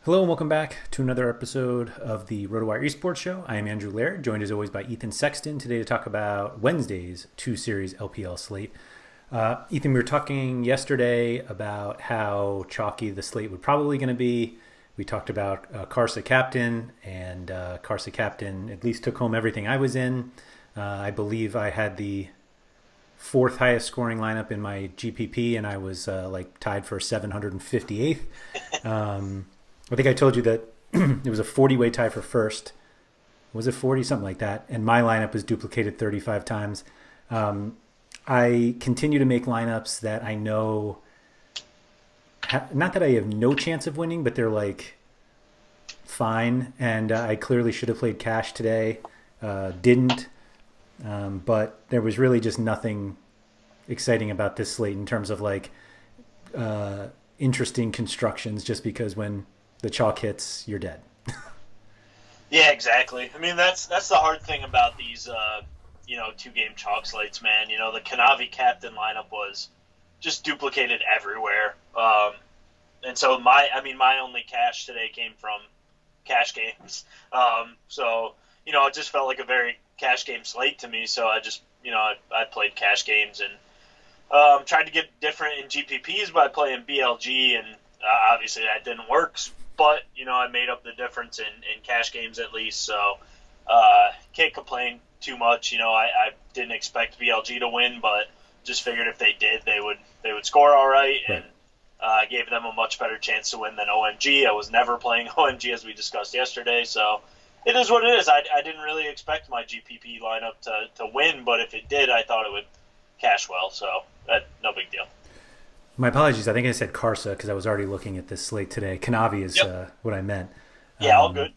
Hello and welcome back to another episode of the RotoWire Esports Show. I am Andrew Laird, joined as always by Ethan Sexton today to talk about Wednesday's two-series LPL slate. Ethan, we were talking yesterday about how chalky the slate would probably going to be. We talked about Karsa Captain, and Karsa Captain at least took home everything I was in. I believe I had the fourth highest scoring lineup in my GPP, and I was tied for 758th. I think I told you that it was a 40-way tie for first. Was it 40? Something like that. And my lineup was duplicated 35 times. I continue to make lineups that I know, not that I have no chance of winning, but they're like fine. And I clearly should have played cash today. Didn't. But there was really just nothing exciting about this slate in terms of interesting constructions, just because when the chalk hits, you're dead. Yeah, exactly. I mean, that's the hard thing about these, two-game chalk slates, man. You know, the Kanavi captain lineup was just duplicated everywhere. And so my only cash today came from cash games. It just felt like a very cash game slate to me. So I just, I played cash games and tried to get different in GPPs by playing BLG, and obviously that didn't work. But, I made up the difference in cash games at least, so can't complain too much. I didn't expect BLG to win, but just figured if they did, they would score all right, and gave them a much better chance to win than OMG. I was never playing OMG, as we discussed yesterday, so it is what it is. I didn't really expect my GPP lineup to win, but if it did, I thought it would cash well, so no big deal. My apologies. I think I said Karsa because I was already looking at this slate today. Kanavi is what I meant. Yeah, all good.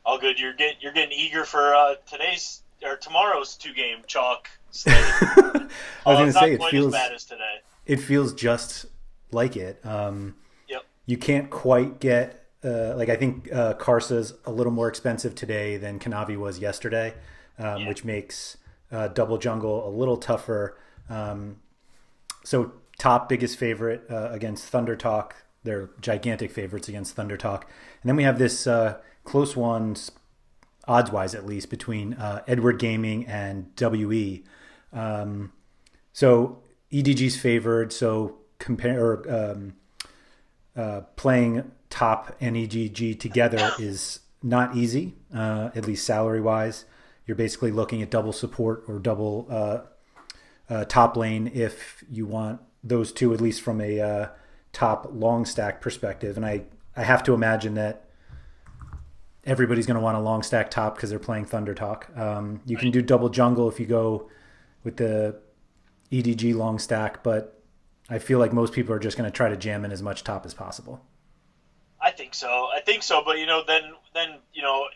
All good. You're getting eager for today's or tomorrow's two-game chalk slate. I was going to say it feels as bad as today. It feels just like it. Yep. You can't quite get I think Karsa's a little more expensive today than Kanavi was yesterday, which makes double jungle a little tougher. So top biggest favorite against Thunder Talk. They're gigantic favorites against Thunder Talk. And then we have this close one, odds-wise at least, between Edward Gaming and WE. So EDG's favored, so playing top and EDG together is not easy, at least salary-wise. You're basically looking at double support or double top lane if you want those two, at least from a top long stack perspective. And I have to imagine that everybody's going to want a long stack top because they're playing Thunder Talk. You can do double jungle if you go with the EDG long stack, but I feel like most people are just going to try to jam in as much top as possible. I think so. But then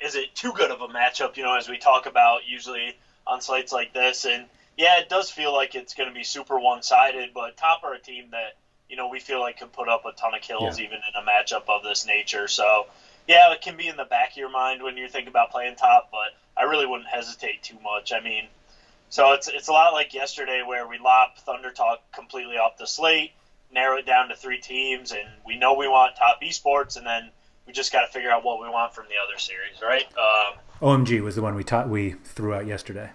is it too good of a matchup? As we talk about usually on slates like this, and yeah, it does feel like it's going to be super one-sided, but top are a team that, we feel like can put up a ton of kills even in a matchup of this nature. So, yeah, it can be in the back of your mind when you think about playing top, but I really wouldn't hesitate too much. I mean, so it's a lot like yesterday where we lop Thunder Talk completely off the slate, narrow it down to 3 teams, and we know we want top esports, and then we just got to figure out what we want from the other series, right? OMG was the one we threw out yesterday.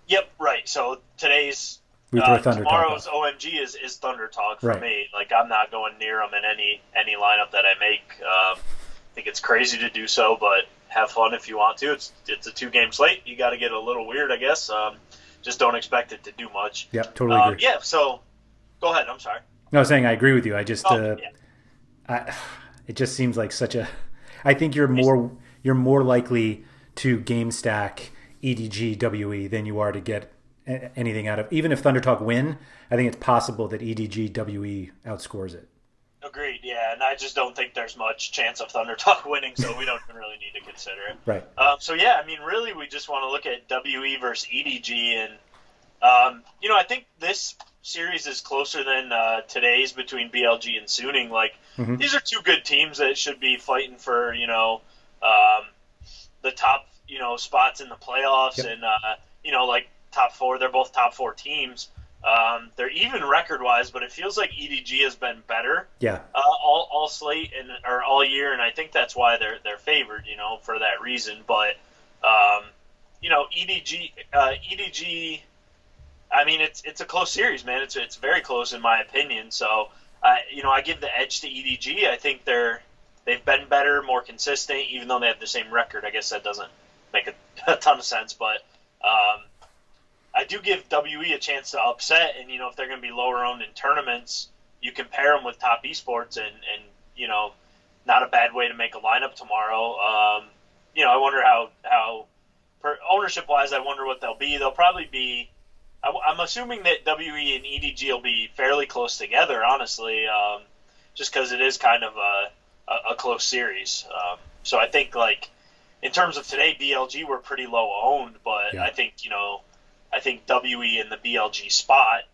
Yep, right. So today's tomorrow's OMG is Thunder Talk for me. Like, I'm not going near them in any lineup that I make. I think it's crazy to do so, but have fun if you want to. It's a 2-game slate. You got to get a little weird, I guess. Just don't expect it to do much. Yep, totally agree. Yeah. So go ahead. I'm sorry. No, I was saying I agree with you. I just it just seems like such a. I think you're more likely to game stack EDG WE than you are to get anything out of. Even if Thunder Talk win, I think it's possible that EDG WE outscores it. Agreed. Yeah, and I just don't think there's much chance of Thunder Talk winning, so we don't even really need to consider it. Right. Really, we just want to look at WE versus EDG, and I think this series is closer than today's between BLG and Suning. These are 2 good teams that should be fighting for the top spots in the playoffs, and top 4. They're both top 4 teams. They're even record-wise, but it feels like EDG has been better Yeah. all slate or all year, and I think that's why they're favored, for that reason. But EDG. I mean, it's a close series, man. It's very close in my opinion. So, I give the edge to EDG. I think they've been better, more consistent, even though they have the same record. I guess that doesn't make a ton of sense, but I do give WE a chance to upset. And if they're going to be lower owned in tournaments, you can pair them with top esports, and not a bad way to make a lineup tomorrow. I wonder how ownership wise, I wonder what they'll be. They'll probably be. I'm assuming that WE and EDG will be fairly close together, honestly, just because it is kind of a close series. So I think, like, in terms of today, BLG were pretty low owned, but yeah. I think WE in the BLG spot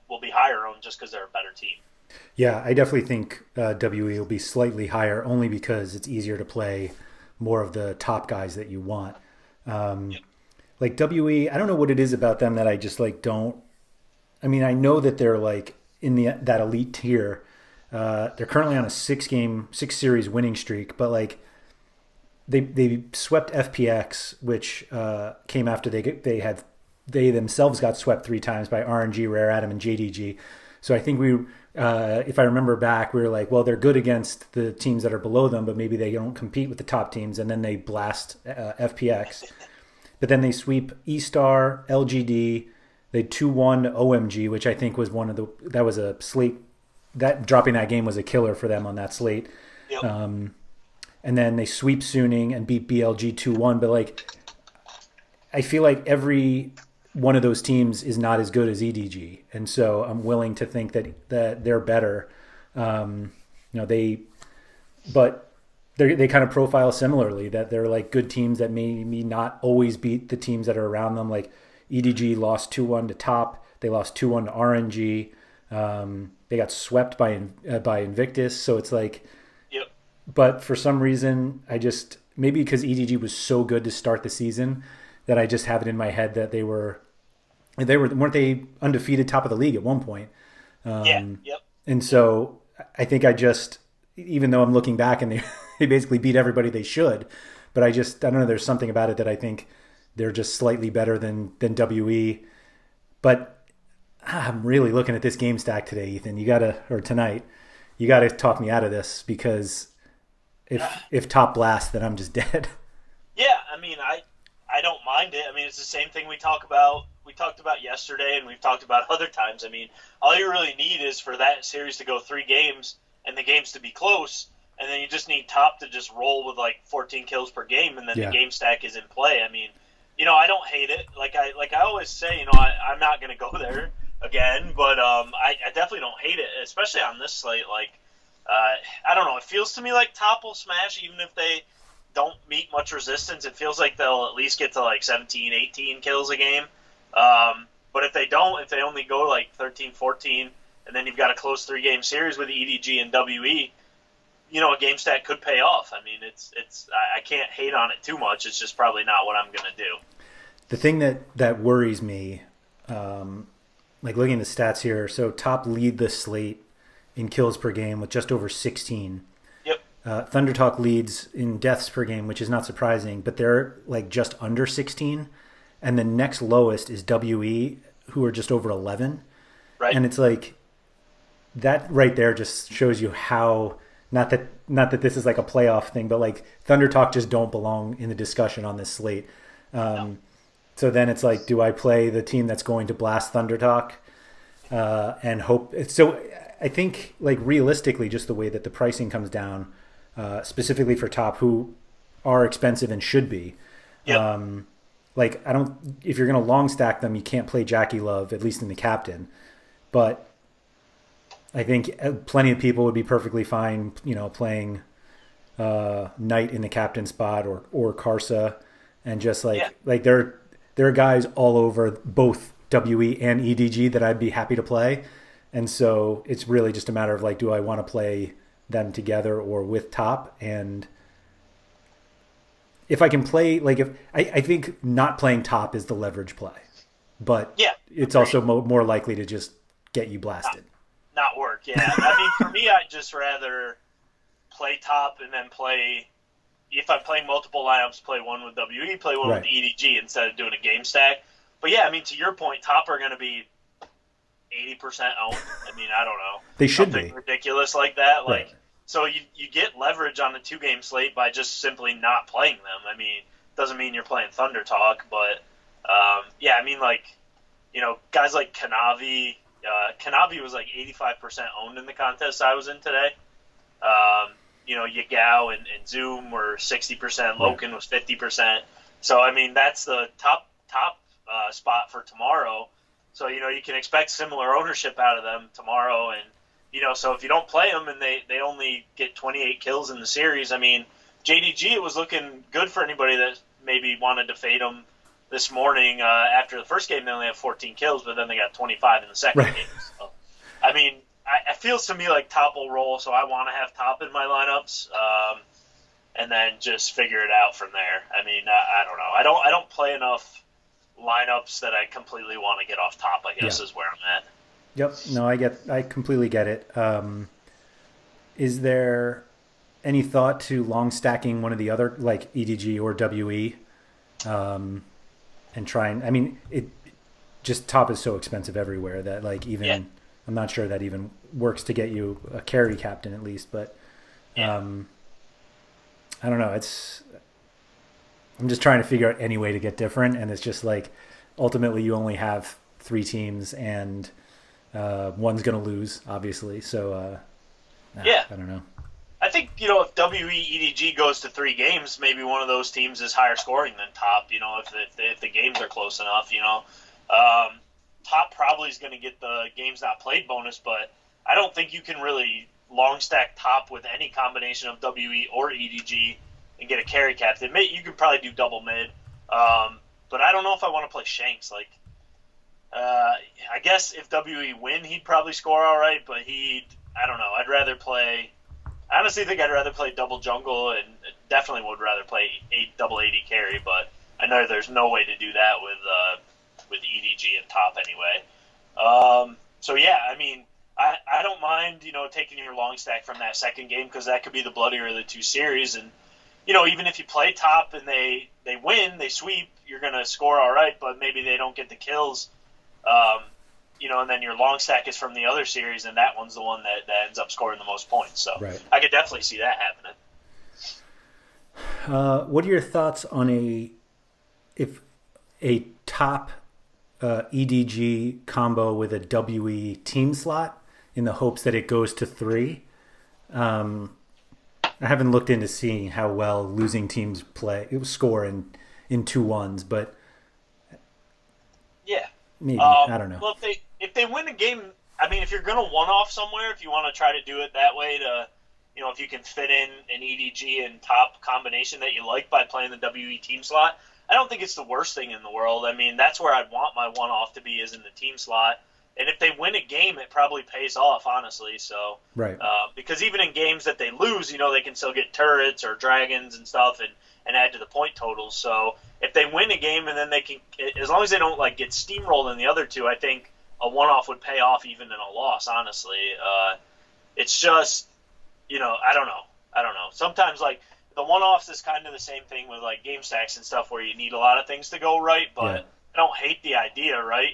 will be higher owned just because they're a better team. Yeah, I definitely think WE will be slightly higher, only because it's easier to play more of the top guys that you want. Yep. Like WE, I don't know what it is about them that I just don't. I mean, I know that they're like in that elite tier. They're currently on a 6-series winning streak, but like they swept FPX, which came after they themselves got swept 3 times by RNG, Rare Atom, and JDG. So I think if I remember back, we were like, well, they're good against the teams that are below them, but maybe they don't compete with the top teams, and then they blast FPX. But then they sweep E-Star, LGD. They 2-1 OMG, which I think was that was a slate. That dropping that game was a killer for them on that slate. Yep. And then they sweep Suning and beat BLG 2-1. But like, I feel like every one of those teams is not as good as EDG, and so I'm willing to think that they're better. They kind of profile similarly, that they're like good teams that maybe not always beat the teams that are around them. Like EDG lost 2-1 to Top. They lost 2-1 to RNG. They got swept by Invictus. So it's like, yep. But for some reason, maybe because EDG was so good to start the season, that I just have it in my head that weren't they undefeated top of the league at one point? Yeah. Yep. And so I think even though I'm looking back and they basically beat everybody they should, but I don't know, there's something about it that I think they're just slightly better than WE. But I'm really looking at this game stack today, Ethan. Tonight, you gotta talk me out of this, because if Top blasts, then I'm just dead. Yeah, I mean, I don't mind it. I mean, it's the same thing we talked about yesterday, and we've talked about other times. I mean, all you really need is for that series to go 3 games and the games to be close, and then you just need Top to just roll with like 14 kills per game, and then the game stack is in play. I mean, I don't hate it. Like I always say, I'm not going to go there again, but I definitely don't hate it, especially on this slate. Like, I don't know. It feels to me like Top will smash, even if they don't meet much resistance. It feels like they'll at least get to like 17, 18 kills a game. But if they only go like 13, 14, and then you've got a close 3-game series with EDG and WE, a game stack could pay off. I mean, I can't hate on it too much. It's just probably not what I'm going to do. The thing that worries me, like looking at the stats here, so Top lead the slate in kills per game with just over 16. Yep. Thundertalk leads in deaths per game, which is not surprising, but they're like just under 16. And the next lowest is WE, who are just over 11. Right. And it's like, that right there just shows you how, not that this is like a playoff thing, but like Thundertalk just don't belong in the discussion on this slate. No. So then it's like, do I play the team that's going to blast Thundertalk and hope? So I think, like, realistically, just the way that the pricing comes down, specifically for Top, who are expensive and should be. Yep. Like, if you're going to long stack them, you can't play Jackie Love, at least in the captain. But I think plenty of people would be perfectly fine, playing Knight in the captain spot or Karsa, and just like there are guys all over both WE and EDG that I'd be happy to play. And so it's really just a matter of like, do I want to play them together or with Top? And if I can play, like, I think not playing Top is the leverage play. But yeah, it's also more likely to just get you blasted. Not work, yeah. I mean, for me, I'd just rather play top and then play. If I'm playing multiple lineups, play one with WE, play one with EDG instead of doing a game stack. But yeah, I mean, to your point, top are going to be 80% owned. I mean, I don't know. They should Something be ridiculous like that. Like, right. So you get leverage on the 2-game slate by just simply not playing them. I mean, doesn't mean you're playing Thunder Talk, but yeah, I mean, like, you know, guys like Kanavi. Kanavi was like 85% owned in the contest I was in today. You know, Yagao and Zoom were 60%. Loken was 50%. So I mean, that's the top spot for tomorrow. So you know, you can expect similar ownership out of them tomorrow. And you know, so if you don't play them and they only get 28 kills in the series, I mean, JDG, it was looking good for anybody that maybe wanted to fade them this morning. After the first game, they only had 14 kills, but then they got 25 in the second game. So, I mean, it feels to me like top will roll, so I want to have top in my lineups, and then just figure it out from there. I mean, I don't know. I don't play enough lineups that I completely want to get off top, I guess, is where I'm at. Yep. No, I completely get it. Is there any thought to long stacking one of the other, like EDG or WE, and trying? I mean, it just top is so expensive everywhere that like even I'm not sure that even works to get you a carry captain at least. But I don't know. I'm just trying to figure out any way to get different, and it's just like ultimately you only have 3 teams and one's going to lose, obviously. So I don't know. I think, you know, if WE-EDG goes to 3 games, maybe one of those teams is higher scoring than top, you know, if the games are close enough, you know. Top probably is going to get the games not played bonus, but I don't think you can really long stack top with any combination of WE or EDG and get a carry captain. You could probably do double mid, but I don't know if I want to play Shanks. Like, I guess if WE win, he'd probably score all right, but I don't know. I honestly think I'd rather play double jungle, and definitely would rather play double AD carry, but I know there's no way to do that with EDG and top anyway. So yeah, I mean, I don't mind, you know, taking your long stack from that second game, because that could be the bloodier of the 2 series. And you know, even if you play top and they win, they sweep, you're gonna score all right, but maybe they don't get the kills. You know, and then your long stack is from the other series, and that one's the one that ends up scoring the most points. So I could definitely see that happening. What are your thoughts on if a top EDG combo with a WE team slot in the hopes that it goes to 3? I haven't looked into seeing how well losing teams score in 2-1s, but maybe I don't know. Well, if they win a game, I mean, if you're going to one-off somewhere, if you want to try to do it that way to, you know, if you can fit in an EDG and top combination that you like by playing the WE team slot, I don't think it's the worst thing in the world. I mean, that's where I'd want my one-off to be, is in the team slot. And if they win a game, it probably pays off, honestly. So, because even in games that they lose, you know, they can still get turrets or dragons and stuff and add to the point totals. So if they win a game and then they can, as long as they don't like get steamrolled in the other 2, I think a one-off would pay off even in a loss, honestly. It's just, you know, I don't know. Sometimes, like, the one-offs is kind of the same thing with, like, game stacks and stuff where you need a lot of things to go right, but I don't hate the idea, right?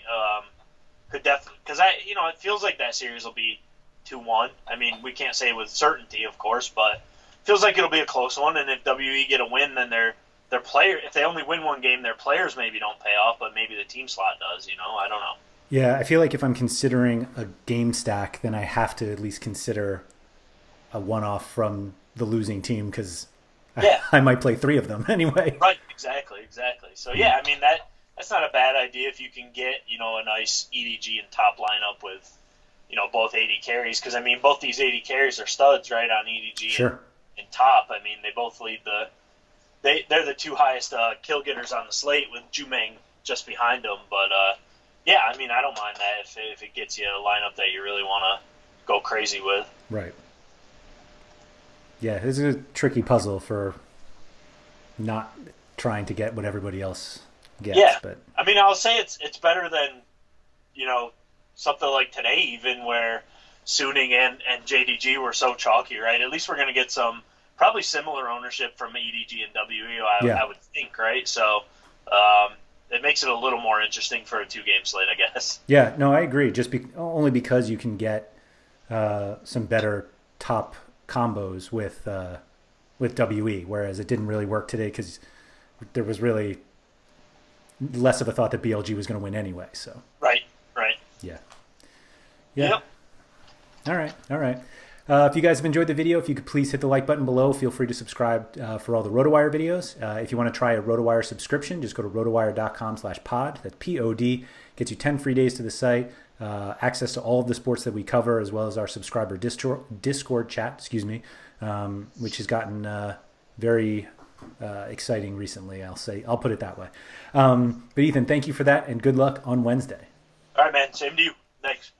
Could definitely, because you know, it feels like that series will be 2-1. I mean, we can't say with certainty, of course, but it feels like it'll be a close one, and if WE get a win, then their player, if they only win one game, their players maybe don't pay off, but maybe the team slot does, you know? I don't know. Yeah, I feel like if I'm considering a game stack, then I have to at least consider a one-off from the losing team, because I might play 3 of them anyway. Right, exactly. So, yeah, I mean, that's not a bad idea if you can get, you know, a nice EDG and top lineup with, you know, both 80 carries, because, I mean, both these 80 carries are studs, right, on EDG and top. I mean, they both lead they're the 2 highest kill getters on the slate, with Jumeng just behind them, but yeah, I mean, I don't mind that if it gets you a lineup that you really want to go crazy with. Right. Yeah, this is a tricky puzzle for not trying to get what everybody else gets. Yeah, but I mean, I'll say it's better than something like today, even where Suning and JDG were so chalky, right? At least we're going to get some probably similar ownership from EDG and WE, I would think, right? So it makes it a little more interesting for a 2-game slate, I guess. Yeah, no, I agree. Only because you can get some better top combos with WE, whereas it didn't really work today because there was really less of a thought that BLG was going to win anyway. So right. Yeah. Yep. All right. If you guys have enjoyed the video, if you could please hit the like button below. Feel free to subscribe for all the RotoWire videos. If you want to try a RotoWire subscription, just go to rotowire.com/pod. That's POD. Gets you 10 free days to the site, access to all of the sports that we cover, as well as our subscriber Discord chat, which has gotten very exciting recently. I'll put it that way. But Ethan, thank you for that, and good luck on Wednesday. All right, man. Same to you. Thanks.